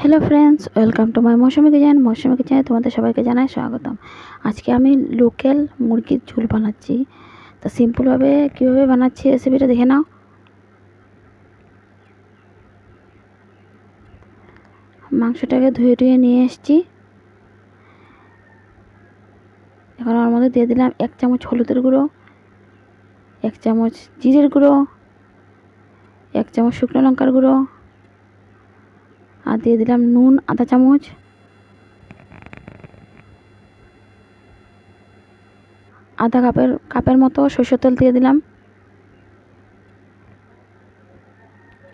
Hello friends, welcome to my Mousumi kitchen. মৌসুমি কিচেনে তোমাদের সবাইকে জানাই স্বাগতম। আজকে আমি লোকাল মুরগির ঝোল বানাচ্ছি। তো সিম্পলভাবে কীভাবে বানাচ্ছি রেসিপিটা দেখে নাও। মাংসটাকে ধুয়ে নিয়ে এসেছি। এখন ওর মধ্যে দিয়ে দিলাম 1 চামচ হলুদের গুঁড়ো, 1 চামচ জিরের গুঁড়ো, 1 চামচ শুকনো লঙ্কার গুঁড়ো, আর দিয়ে দিলাম নুন আধা চামচ, আধা কাপের মতো সরষের তেল দিয়ে দিলাম।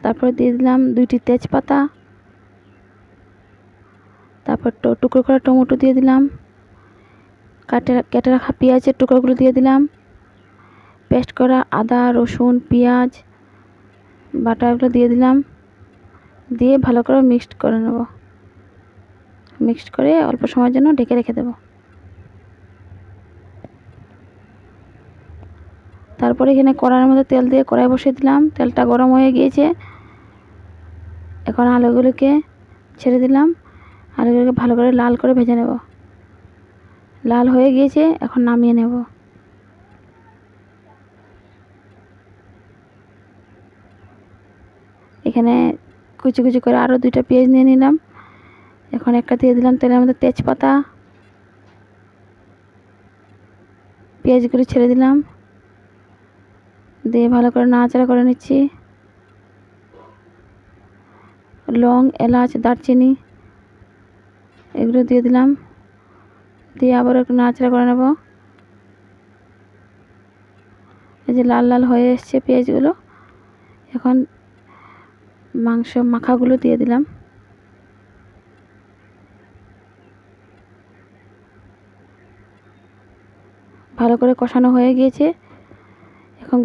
তারপরে দিয়ে দিলাম 2টি তেজপাতা, তারপর টুকরো করা টমেটো দিয়ে দিলাম, কেটে রাখা পেঁয়াজের টুকরোগুলো দিয়ে দিলাম, পেস্ট করা আদা রসুন পেঁয়াজ বাটাগুলো দিয়ে দিলাম। দিয়ে ভালো করে মিক্সড করে নেব। মিক্সড করে অল্প সময়ের জন্য ঢেকে রেখে দেব। তারপরে এখানে কড়াইয়ের মধ্যে তেল দিয়ে কড়াই বসিয়ে দিলাম। তেলটা গরম হয়ে গিয়েছে। এখন আলুগুলোকে ছেড়ে দিলাম। আলুগুলোকে ভালো করে লাল করে ভেজে নেব। লাল হয়ে গিয়েছে, এখন নামিয়ে নেব। এখানে কুচি কুচি করে আরও 2টা পেঁয়াজ নিয়ে নিলাম। এখন একটা দিয়ে দিলাম তেলের মধ্যে তেজপাতা, পেঁয়াজগুলো ছেড়ে দিলাম। দিয়ে ভালো করে নাড়াচাড়া করে নিচ্ছি। লং এলাচ দারচিনি এগুলো দিয়ে দিলাম। দিয়ে আবার একটু নাড়াচাড়া করে নেব। এই যে লাল লাল হয়ে এসছে পেঁয়াজগুলো। এখন মাংস মাখাগুলো দিয়ে দিলাম। ভালো করে কষানো হয়ে গিয়েছে। এখন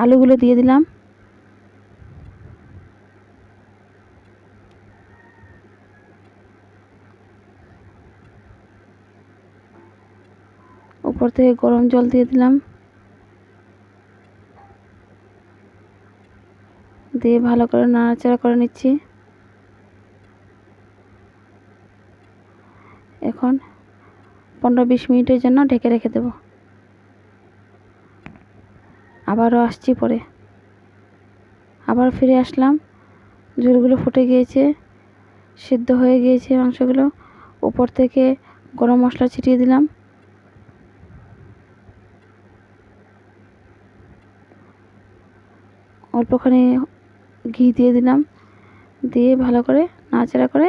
আলুগুলো দিয়ে দিলাম। উপর থেকে গরম জল দিয়ে দিলাম। দিয়ে ভালো করে নাড়াচাড়া করে নিচ্ছি। এখন 15-20 মিনিটের জন্য ঢেকে রেখে দেব। আবারও আসছি পরে। আবার ফিরে আসলাম। ঝোলগুলো ফুটে গিয়েছে, সিদ্ধ হয়ে গিয়েছে মাংসগুলো। উপর থেকে গরম মশলা ছিটিয়ে দিলাম। অল্পখানি ঘি দিয়ে দিলাম। দিয়ে ভালো করে নাড়াচাড়া করে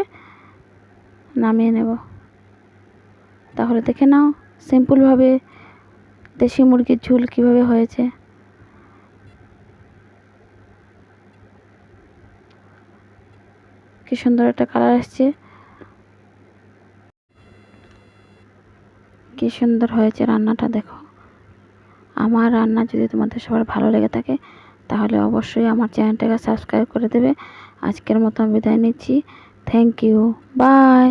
নামিয়ে নেব। তাহলে দেখে নাও সিম্পলভাবে দেশি মুরগির ঝোল কীভাবে হয়েছে। কি সুন্দর একটা কালার আসছে, কি সুন্দর হয়েছে রান্নাটা দেখো। আমার রান্না যদি তোমাদের সবার ভালো লেগে থাকে তাহলে অবশ্যই আমার চ্যানেলটাকে সাবস্ক্রাইব করে দেবে। আজকের মতো আমি বিদায় নিচ্ছি। Thank you, by.